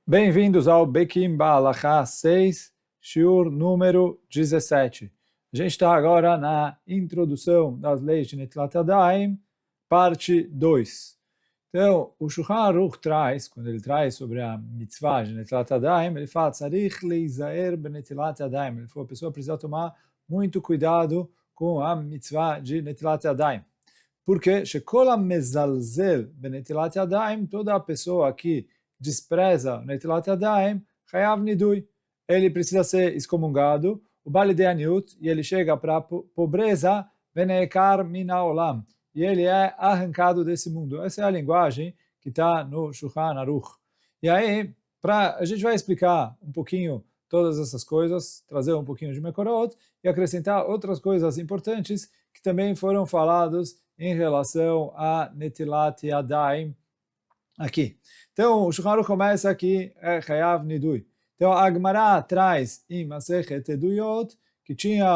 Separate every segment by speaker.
Speaker 1: Bem-vindos ao Bekim Ba'alachá 6, shiur número 17. A gente está agora na introdução das leis de Netilat Yadayim, parte 2. Então, o Shulchan Aruch traz, quando ele traz sobre a mitzvah de Netilat Yadayim, ele fala, Tzarich leizaer benetilat Yadayim. Ele falou, a pessoa precisa tomar muito cuidado com a mitzvah de Netilat Yadayim. Porque, Shekol ha-mezalzel benetilat Yadayim, toda a pessoa que despreza Netilat Yadayim, Chayav Nidui. Ele precisa ser excomungado, o Bali de Aniut, e ele chega para a pobreza, Veneekar Mina Olam, e ele é arrancado desse mundo. Essa é a linguagem que está no Shulchan Aruch. E aí, a gente vai explicar um pouquinho todas essas coisas, trazer um pouquinho de Mekorot, e acrescentar outras coisas importantes que também foram falados em relação a Netilat Yadayim aqui. Então, o Shulchan Aruch começa aqui, Chayav Nidui. Então, a Gemara traz em Masechet Eduyot que tinha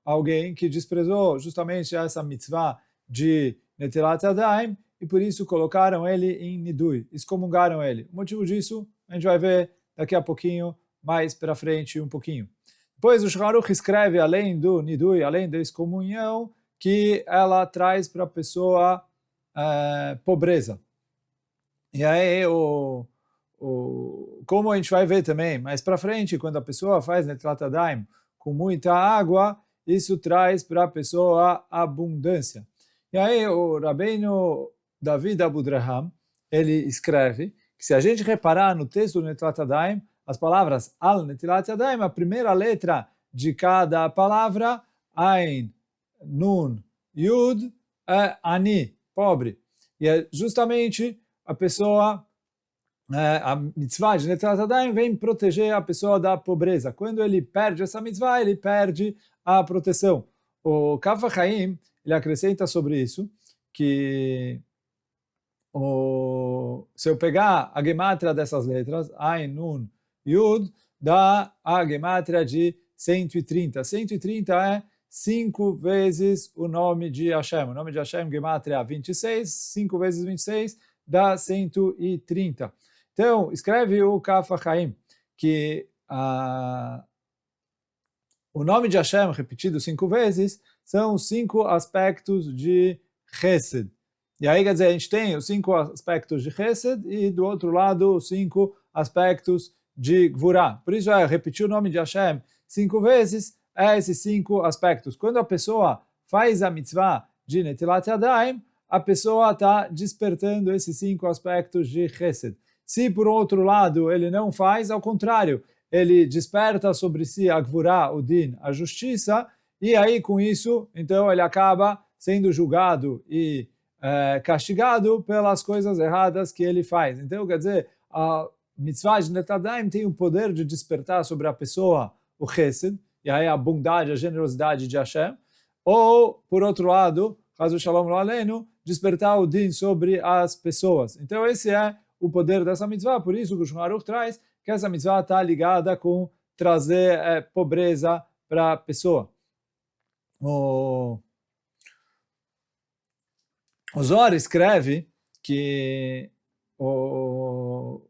Speaker 1: alguém que desprezou justamente essa mitzvah de Netilat Yadayim e por isso colocaram ele em Nidui, excomungaram ele. O motivo disso a gente vai ver daqui a pouquinho, mais para frente um pouquinho. Depois o Shulchan Aruch escreve, além do Nidui, além da excomunhão, que ela traz para a pessoa pobreza. E aí, como a gente vai ver também, mais para frente, quando a pessoa faz Netilat Yadayim com muita água, isso traz para a pessoa abundância. E aí, o Rabbeinu David Abudraham, ele escreve que se a gente reparar no texto do Netilat Yadayim, as palavras Al Netilat Yadayim, a primeira letra de cada palavra, Ain, Nun, Yud, é Ani, pobre. E é justamente a pessoa, a mitzvah de Netilat Yadayim vem proteger a pessoa da pobreza. Quando ele perde essa mitzvah, ele perde a proteção. O Kaf HaChaim, ele acrescenta sobre isso, que se eu pegar a gemátria dessas letras, Ain, Nun, Yud, dá a gemátria de 130. 130 é 5 vezes o nome de Hashem. O nome de Hashem, gemátria 26, 5 vezes 26, dá 130. Então, escreve o Kaf HaChaim, que o nome de Hashem, repetido 5 vezes, são 5 aspectos de Chesed. E aí, quer dizer, a gente tem os 5 aspectos de Chesed e, do outro lado, os 5 aspectos de Gvurah. Por isso, repetir o nome de Hashem 5 vezes, esses 5 aspectos. Quando a pessoa faz a mitzvah de Netilat Yadayim, a pessoa está despertando esses 5 aspectos de Chesed. Se, por outro lado, ele não faz, ao contrário, ele desperta sobre si a Gvurah, o Din, a justiça, e aí, com isso, então, ele acaba sendo julgado e castigado pelas coisas erradas que ele faz. Então, quer dizer, a mitzvah de Netilat Yadayim tem o poder de despertar sobre a pessoa o Chesed, e aí a bondade, a generosidade de Hashem, ou, por outro lado, Chas v'Shalom lo aleinu, despertar o din sobre as pessoas. Então esse é o poder dessa mitzvah, por isso que o Shulchan Aruch traz que essa mitzvah está ligada com trazer pobreza para a pessoa. O Zohar escreve que,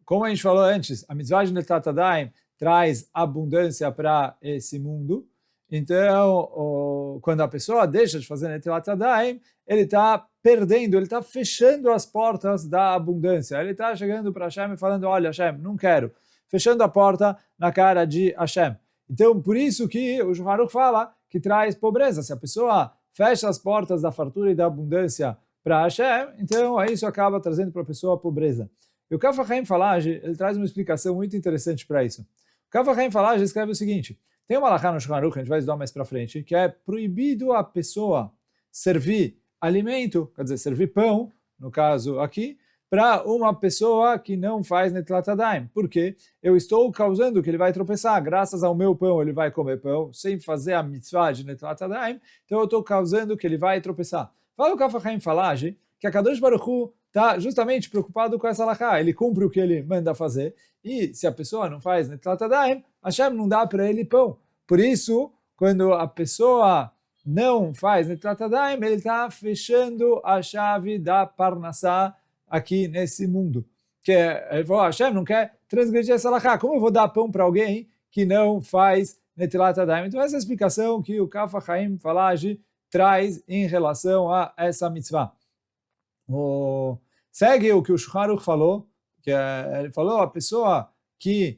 Speaker 1: como a gente falou antes, a mitzvah de Netilat Yadayim traz abundância para esse mundo. Então, quando a pessoa deixa de fazer Netilat Yadayim, ele está perdendo, ele está fechando as portas da abundância. Ele está chegando para Hashem e falando, olha Hashem, não quero. Fechando a porta na cara de Hashem. Então, por isso que o Shulchan Aruch fala que traz pobreza. Se a pessoa fecha as portas da fartura e da abundância para Hashem, então isso acaba trazendo para a pessoa pobreza. E o Kaf HaChaim Falage, ele traz uma explicação muito interessante para isso. O Kaf HaChaim Falage escreve o seguinte, tem uma halakha no Shulchan Aruch, a gente vai estudar mais para frente, que é proibido a pessoa servir alimento, quer dizer, servir pão, no caso aqui, para uma pessoa que não faz Netilat Yadayim. Porque eu estou causando que ele vai tropeçar, graças ao meu pão ele vai comer pão, sem fazer a mitzvah de Netilat Yadayim, então eu estou causando que ele vai tropeçar. Fala o Kaf HaChaim Falage, que a Kadosh Baruch Hu está justamente preocupado com essa halakha, ele cumpre o que ele manda fazer, e se a pessoa não faz Netilat Yadayim, Hashem não dá para ele pão. Por isso, quando a pessoa não faz Netilat Yadayim, ele está fechando a chave da Parnassá aqui nesse mundo. Que ele falou, Hashem não quer transgredir essa halakha. Como eu vou dar pão para alguém que não faz Netilat Yadayim? Então essa é a explicação que o Kaf HaChaim Falage traz em relação a essa mitzvah. Segue o que o Shulchan Aruch falou, que ele falou, a pessoa que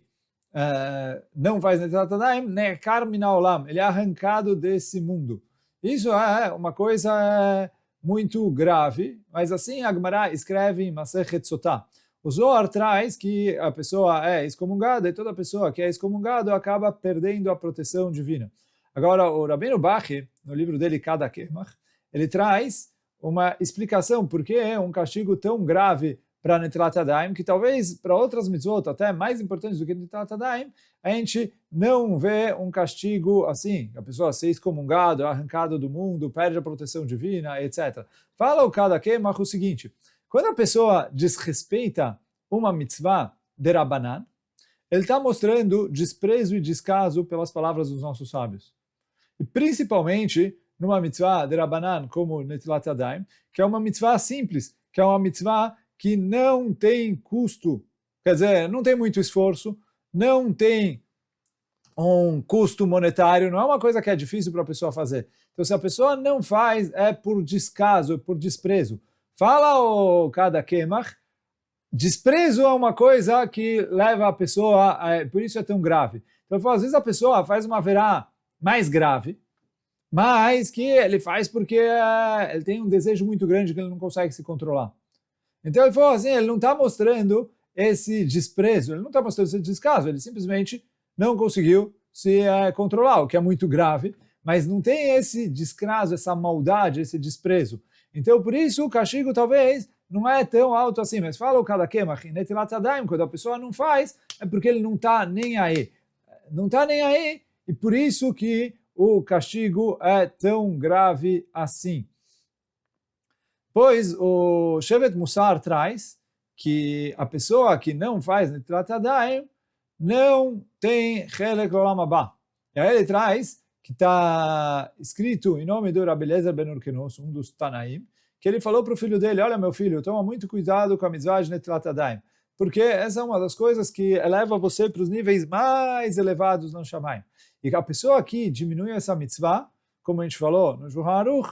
Speaker 1: não faz Netilat Yadayim, Nekar min haolam, ele é arrancado desse mundo. Isso é uma coisa muito grave, mas assim a Gemara escreve em Masechet Sotah. O Zohar traz que a pessoa é excomungada e toda pessoa que é excomungada acaba perdendo a proteção divina. Agora, o Rabbeinu Bachya, no livro dele, Kada Kemach, ele traz uma explicação por que é um castigo tão grave para Netilat Yadayim, que talvez para outras mitzvot, até mais importantes do que Netilat Yadayim, a gente não vê um castigo assim, a pessoa ser excomungada, arrancada do mundo, perde a proteção divina, etc. Fala o Kada Kemach o seguinte: quando a pessoa desrespeita uma mitzvah de Rabbanan, ele está mostrando desprezo e descaso pelas palavras dos nossos sábios. E principalmente numa mitzvah de Rabbanan como Netilat Yadayim, que é uma mitzvah simples, que é uma mitzvah que não tem custo, quer dizer, não tem muito esforço, não tem um custo monetário, não é uma coisa que é difícil para a pessoa fazer. Então, se a pessoa não faz, é por descaso, é por desprezo. Fala o Kada Kemach, desprezo é uma coisa que leva a pessoa, por isso é tão grave. Então, às vezes a pessoa faz uma verá mais grave, mas que ele faz porque ele tem um desejo muito grande que ele não consegue se controlar. Então ele falou assim, ele não está mostrando esse desprezo, ele não está mostrando esse descaso, ele simplesmente não conseguiu se controlar, o que é muito grave, mas não tem esse descaso, essa maldade, esse desprezo. Então por isso o castigo talvez não é tão alto assim, mas fala o Kada Kemach, Netilat Yadayim, quando a pessoa não faz, é porque ele não está nem aí. Não está nem aí, e por isso que o castigo é tão grave assim. Pois o Shevet Mussar traz que a pessoa que não faz Netilat Yadayim não tem Chelek Olam Haba. E aí ele traz que está escrito em nome do Rabbi Eliezer ben Urkenos, um dos Tanaim, que ele falou para o filho dele, olha meu filho, toma muito cuidado com a mitzvah de Netilat Yadayim, porque essa é uma das coisas que eleva você para os níveis mais elevados no Shamayim. E a pessoa que diminui essa mitzvah, como a gente falou no Shulchan Aruch,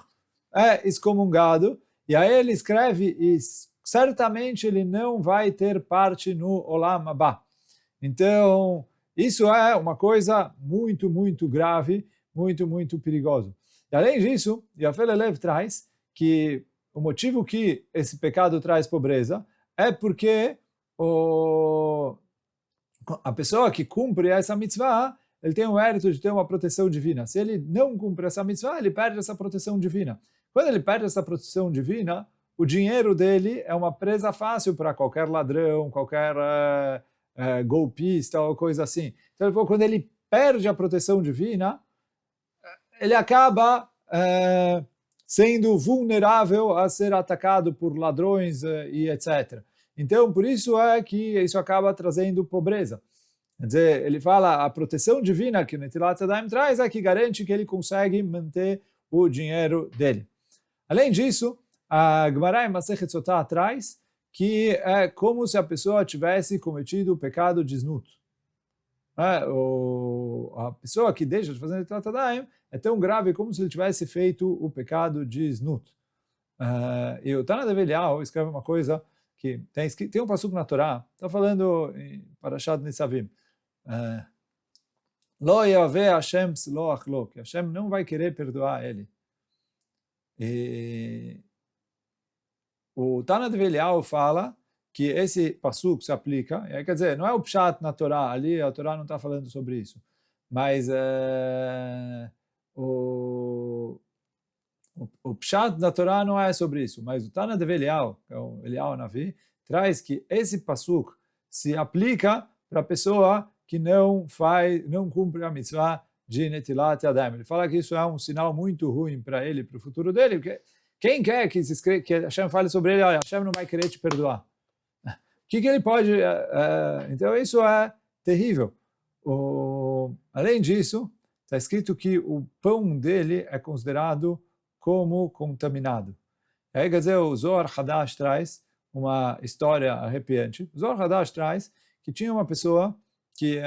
Speaker 1: é excomungado. E aí ele escreve, e certamente ele não vai ter parte no Olam Haba. Então, isso é uma coisa muito, muito grave, muito, muito perigoso. E além disso, Yafel Elev traz que o motivo que esse pecado traz pobreza é porque a pessoa que cumpre essa mitzvah, ele tem o mérito de ter uma proteção divina. Se ele não cumpre essa mitzvah, ele perde essa proteção divina. Quando ele perde essa proteção divina, o dinheiro dele é uma presa fácil para qualquer ladrão, qualquer golpista ou coisa assim. Então, quando ele perde a proteção divina, ele acaba sendo vulnerável a ser atacado por ladrões e etc. Então, por isso é que isso acaba trazendo pobreza. Quer dizer, ele fala, a proteção divina que o Netilat Yadayim traz é que garante que ele consegue manter o dinheiro dele. Além disso, a Gemara em Masechet Sotah traz que é como se a pessoa tivesse cometido o pecado de Znut. A pessoa que deixa de fazer Netilat Yadayim é tão grave como se ele tivesse feito o pecado de Znut. E o Tana Dev Eliyahu escreve uma coisa que tem um passuco na Torá, está falando em Parashat Nitzavim. Lo yaveh Hashem sloach lo, que Hashem não vai querer perdoar ele. E o Tana Dev Eliyahu fala que esse passuco se aplica, e aí, quer dizer, não é o pshat na Torá, ali a Torá não está falando sobre isso, mas o pshat da Torá não é sobre isso, mas o Tana Dev Eliyahu, que é o Eliyahu Navi, traz que esse passuco se aplica para a pessoa que não cumpre a mitzvah de Netilat Yadayim. Ele fala que isso é um sinal muito ruim para ele, para o futuro dele, porque quem quer que Hashem fale sobre ele, olha, Hashem não vai querer te perdoar. O que ele pode... então isso é terrível. Além disso, está escrito que o pão dele é considerado como contaminado. Aí, quer dizer, o Zohar Hadash traz uma história arrepiante. O Zohar Hadash traz que tinha uma pessoa que,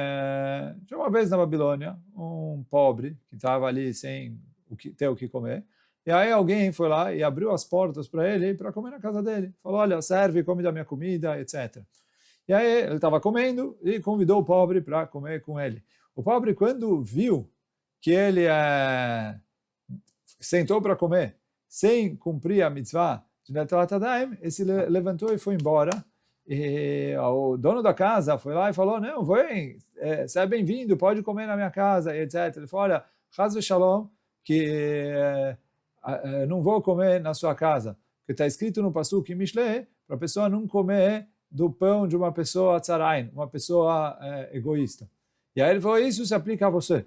Speaker 1: de uma vez na Babilônia, um pobre que estava ali sem ter o que comer, e aí alguém foi lá e abriu as portas para ele para comer na casa dele. Falou, olha, serve, come da minha comida, etc. E aí ele estava comendo e convidou o pobre para comer com ele. O pobre, quando viu que ele sentou para comer sem cumprir a mitzvah de Netilat Yadayim, ele se levantou e foi embora. E o dono da casa foi lá e falou, não, vem, você é bem-vindo, pode comer na minha casa, etc. Ele falou, olha, Chas v'Shalom, que não vou comer na sua casa, porque está escrito no Pasuk em Mishlei, para a pessoa não comer do pão de uma pessoa tzarain, uma pessoa egoísta. E aí ele falou, isso se aplica a você.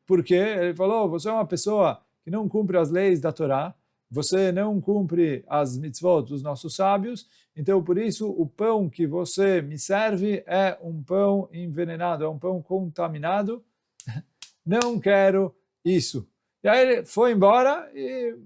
Speaker 1: Porque ele falou, você é uma pessoa que não cumpre as leis da Torá, você não cumpre as mitzvot dos nossos sábios, então por isso o pão que você me serve é um pão envenenado, é um pão contaminado, não quero isso. E aí ele foi embora e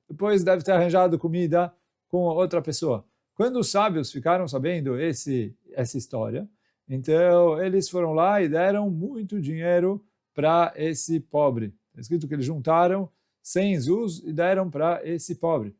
Speaker 1: depois deve ter arranjado comida com outra pessoa. Quando os sábios ficaram sabendo essa história, então eles foram lá e deram muito dinheiro para esse pobre. Está escrito que eles juntaram 100 zuz e deram para esse pobre.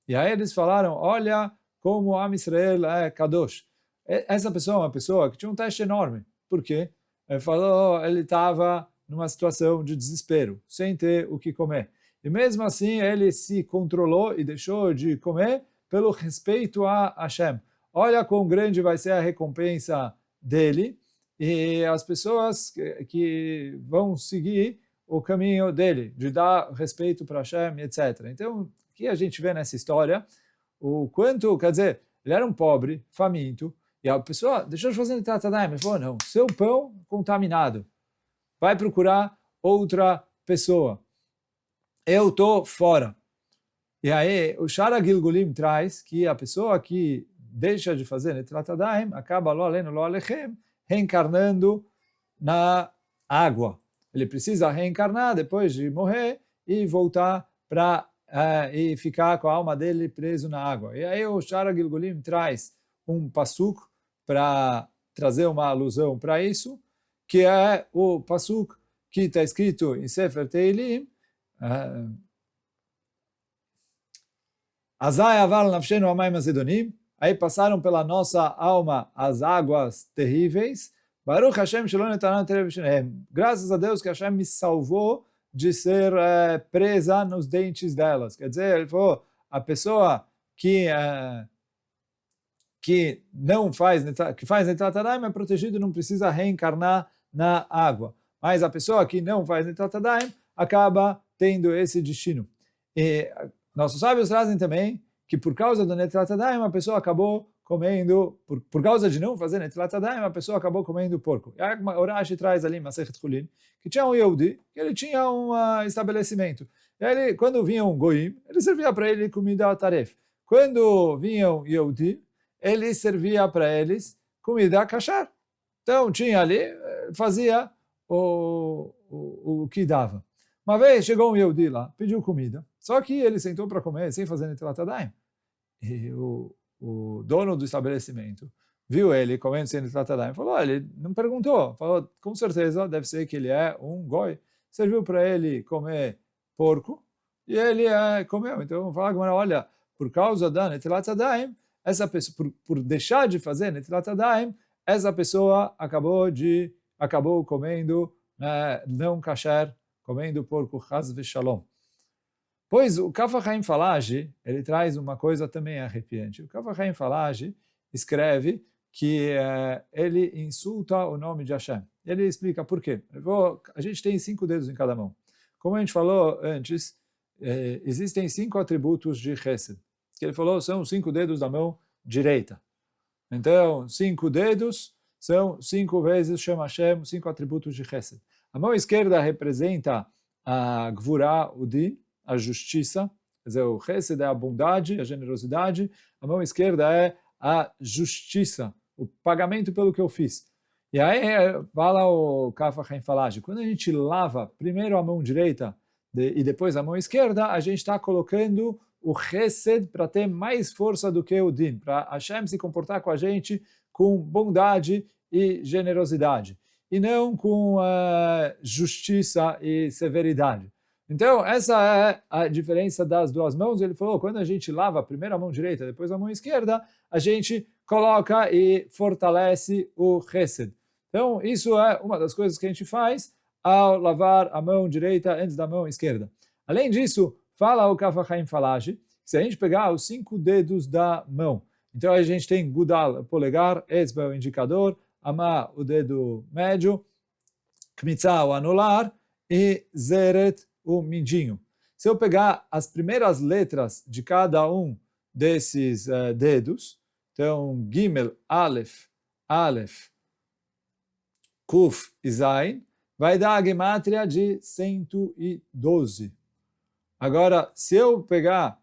Speaker 1: E aí eles falaram, olha como Am Israel é Kadosh. Essa pessoa é uma pessoa que tinha um teste enorme. Por quê? Ele falou, ele estava numa situação de desespero, sem ter o que comer. E mesmo assim ele se controlou e deixou de comer pelo respeito a Hashem. Olha quão grande vai ser a recompensa dele e as pessoas que vão seguir o caminho dele, de dar respeito para Hashem, etc. Então, o que a gente vê nessa história? O quanto, quer dizer, ele era um pobre, faminto, e a pessoa deixou de fazer Netilat Yadayim. Ele falou, não, seu pão contaminado, vai procurar outra pessoa. Eu estou fora. E aí, o Shara Gilgulim traz que a pessoa que deixa de fazer Netilat Yadayim acaba, lo aleno, lo alechem, reencarnando na água. Ele precisa reencarnar depois de morrer e voltar para e ficar com a alma dele preso na água. E aí o Shara Gilgulim traz um pasuk para trazer uma alusão para isso, que é o pasuk que está escrito em Sefer Teilim, Azai aval nafshenu amayim azedonim, aí passaram pela nossa alma as águas terríveis, Baruch Hashem shelo netanan terev shenehem. Graças a Deus que Hashem me salvou de ser presa nos dentes delas. Quer dizer, ele falou, a pessoa que não faz, que faz Netilat Yadayim é protegido, não precisa reencarnar na água. Mas a pessoa que não faz Netilat Yadayim acaba tendo esse destino. E nossos sábios trazem também que por causa do Netilat Yadayim a pessoa acabou comendo, por causa de não fazer Netilat Yadayim, a pessoa acabou comendo porco. E o Rashi traz ali, Masechet Chulin, que tinha um Yehudi, que ele tinha um estabelecimento. E aí, quando vinha um Goim, ele servia para ele comida taref. Quando vinha um Yehudi, ele servia para eles comida kashar. Então, tinha ali, fazia o que dava. Uma vez chegou um Yehudi lá, pediu comida, só que ele sentou para comer sem fazer Netilat Yadayim. E o dono do estabelecimento viu ele comendo sem Netilat Yadayim, falou, ele não perguntou, falou, com certeza deve ser que ele é um goi. Serviu para ele comer porco e ele comeu. Então, fala, olha, por causa da Netilat Yadayim, essa pessoa, por deixar de fazer Netilat Yadayim, essa pessoa acabou comendo não kasher, comendo porco chas v'shalom. Pois o Kaf HaChaim Falage, ele traz uma coisa também arrepiante. O Kaf HaChaim Falage escreve que ele insulta o nome de Hashem. Ele explica por quê. A gente tem 5 dedos em cada mão. Como a gente falou antes, existem 5 atributos de Chesed. Que ele falou são 5 dedos da mão direita. Então, 5 dedos são 5 vezes Shem Hashem, 5 atributos de Chesed. A mão esquerda representa a Gvurah, o Din, a justiça, quer dizer, o Chesed é a bondade, a generosidade, a mão esquerda é a justiça, o pagamento pelo que eu fiz. E aí fala o Kaf HaChaim Falage, quando a gente lava primeiro a mão direita e depois a mão esquerda, a gente está colocando o Chesed para ter mais força do que o Din, para Hashem se comportar com a gente com bondade e generosidade, e não com justiça e severidade. Então, essa é a diferença das duas mãos. Ele falou, quando a gente lava primeiro a mão direita, depois a mão esquerda, a gente coloca e fortalece o Chesed. Então, isso é uma das coisas que a gente faz ao lavar a mão direita antes da mão esquerda. Além disso, fala o Kaf HaChaim Falashi, se a gente pegar os 5 dedos da mão, então a gente tem Gudal, o polegar, Etzba, o indicador, Amá, o dedo médio, Kmitzah, o anular, e Zeret, o mindinho. Se eu pegar as primeiras letras de cada um desses dedos, então Gimel, Aleph, Aleph, Kuf e Zain, vai dar a gemátria de 112. Agora, se eu pegar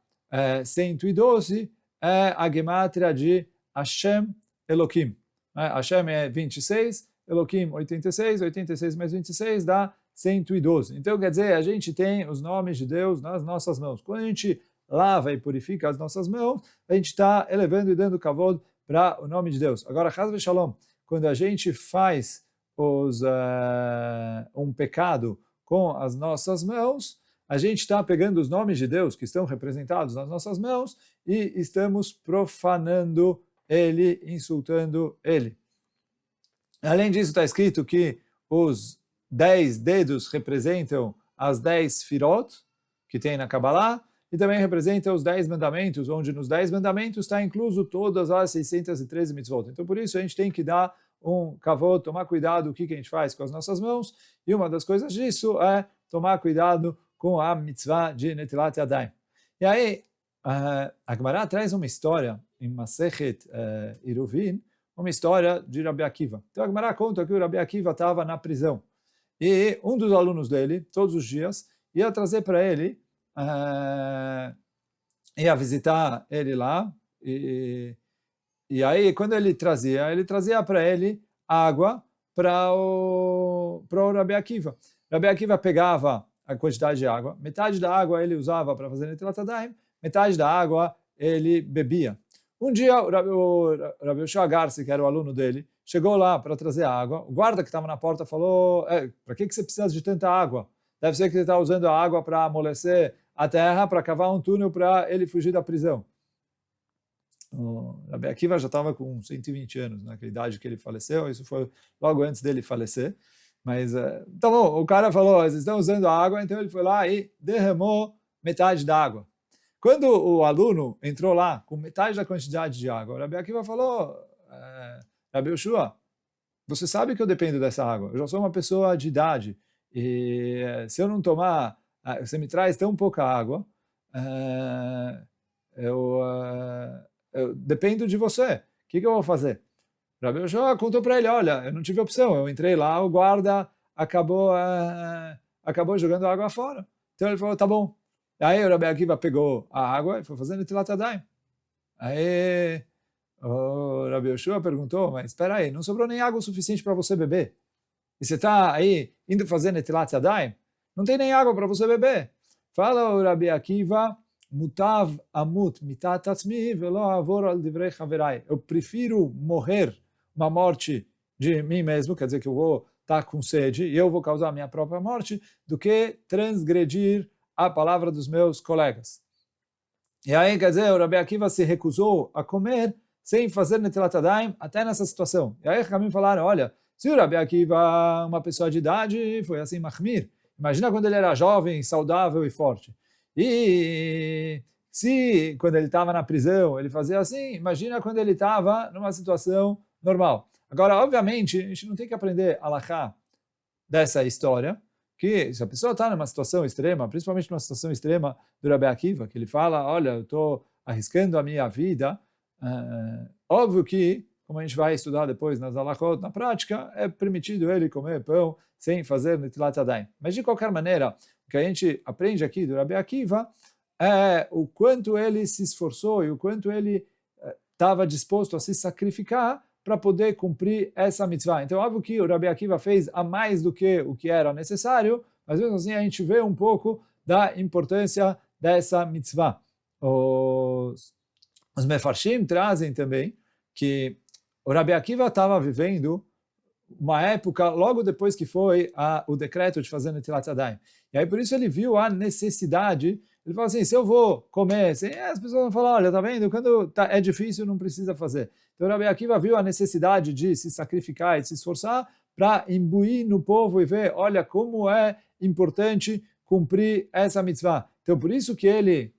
Speaker 1: 112, é a gemátria de Hashem Elohim. Hashem é 26, Elohim 86, 86 mais 26 dá 112. Então, quer dizer, a gente tem os nomes de Deus nas nossas mãos. Quando a gente lava e purifica as nossas mãos, a gente está elevando e dando kavod para o nome de Deus. Agora, Chas v'Shalom, quando a gente faz um pecado com as nossas mãos, a gente está pegando os nomes de Deus que estão representados nas nossas mãos e estamos profanando ele, insultando ele. Além disso, está escrito que os 10 dedos representam as 10 firot que tem na Kabbalah e também representam os 10 mandamentos, onde nos 10 mandamentos está incluso todas as 613 mitzvot. Então, por isso, a gente tem que dar um kavod, tomar cuidado o que a gente faz com as nossas mãos, e uma das coisas disso é tomar cuidado com a mitzvah de Netilat Yadayim. E aí, a Gemara traz uma história em Masechet Eruvin, uma história de Rabi Akiva. Então a Gemara conta que o Rabi Akiva estava na prisão, e um dos alunos dele, todos os dias, ia trazer para ele, ia visitar ele lá, e aí, quando ele trazia para ele água para o Rabi Akiva. Rabi Akiva pegava a quantidade de água, metade da água ele usava para fazer Netilat Yadayim, metade da água ele bebia. Um dia, o Rabi Yoshua Garsi, que era o aluno dele, chegou lá para trazer água. O guarda que estava na porta falou, para que você precisa de tanta água? Deve ser que você está usando a água para amolecer a terra, para cavar um túnel para ele fugir da prisão. O Rabi Akiva já estava com 120 anos, naquela idade que ele faleceu, isso foi logo antes dele falecer, mas tá bom, o cara falou, vocês estão usando a água, então ele foi lá e derramou metade da água. Quando o aluno entrou lá com metade da quantidade de água, o Rabi Akiva falou, Rabi Yoshua, você sabe que eu dependo dessa água, eu já sou uma pessoa de idade, e se eu não tomar, você me traz tão pouca água, eu dependo de você, o que eu vou fazer? Rabi Yoshua contou para ele, olha, eu não tive opção, eu entrei lá, o guarda acabou jogando a água fora. Então ele falou, tá bom. Aí o Rabi Akiva pegou a água e foi fazendo Netilat Yadayim. Aí o Rabi Yoshua perguntou, mas espera aí, não sobrou nem água suficiente para você beber? E você está aí indo fazer Netilat Yadayim? Não tem nem água para você beber. Fala o Rabi Akiva, Mutav amut mitat atzmi velo avor al divrei chaverai. Eu prefiro morrer uma morte de mim mesmo, quer dizer que eu vou estar com sede e eu vou causar a minha própria morte, do que transgredir a palavra dos meus colegas. E aí, quer dizer, o Rabi Akiva se recusou a comer sem fazer Netilat Yadayim até nessa situação. E aí, os Chachamim falaram, olha, se o Rabi Akiva, uma pessoa de idade, foi assim, Mahmir. Imagina quando ele era jovem, saudável e forte. E se, quando ele estava na prisão, ele fazia assim, imagina quando ele estava numa situação normal. Agora, obviamente, a gente não tem que aprender halachá dessa história, que se a pessoa está numa situação extrema, principalmente numa situação extrema do Rabi Akiva, que ele fala, olha, eu estou arriscando a minha vida, óbvio que, como a gente vai estudar depois nas halachot, na prática, é permitido ele comer pão sem fazer Netilat Yadayim. Mas, de qualquer maneira, o que a gente aprende aqui do Rabi Akiva é o quanto ele se esforçou e o quanto ele estava disposto a se sacrificar para poder cumprir essa mitzvah. Então, óbvio que o Rabi Akiva fez a mais do que o que era necessário, mas mesmo assim a gente vê um pouco da importância dessa mitzvah. Os Mefarshim trazem também que o Rabi Akiva estava vivendo uma época logo depois que foi o decreto de fazer Netilat Yadayim. E aí por isso ele viu a necessidade, ele falou assim, se eu vou comer, assim, as pessoas vão falar, olha, tá vendo, quando é difícil não precisa fazer. Então Rabi Akiva viu a necessidade de se sacrificar e se esforçar para imbuir no povo e ver, olha, como é importante cumprir essa mitzvah. Então por isso que ele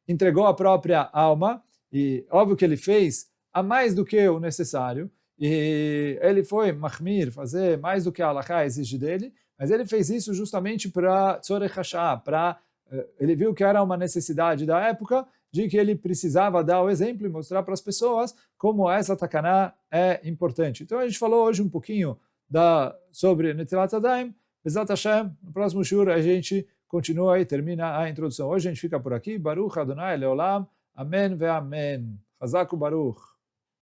Speaker 1: entregou a própria alma, e óbvio que ele fez a mais do que o necessário, e ele foi mahmir, fazer mais do que a halakha exige dele, mas ele fez isso justamente para tzorech hashah, ele viu que era uma necessidade da época, de que ele precisava dar o exemplo e mostrar para as pessoas como essa takaná é importante. Então a gente falou hoje um pouquinho sobre Netilat Yadayim. Bezat Hashem, no próximo shiur a gente continua e termina a introdução. Hoje a gente fica por aqui. Baruch Adonai Leolam. Amém ve Amém. Chazak Baruch.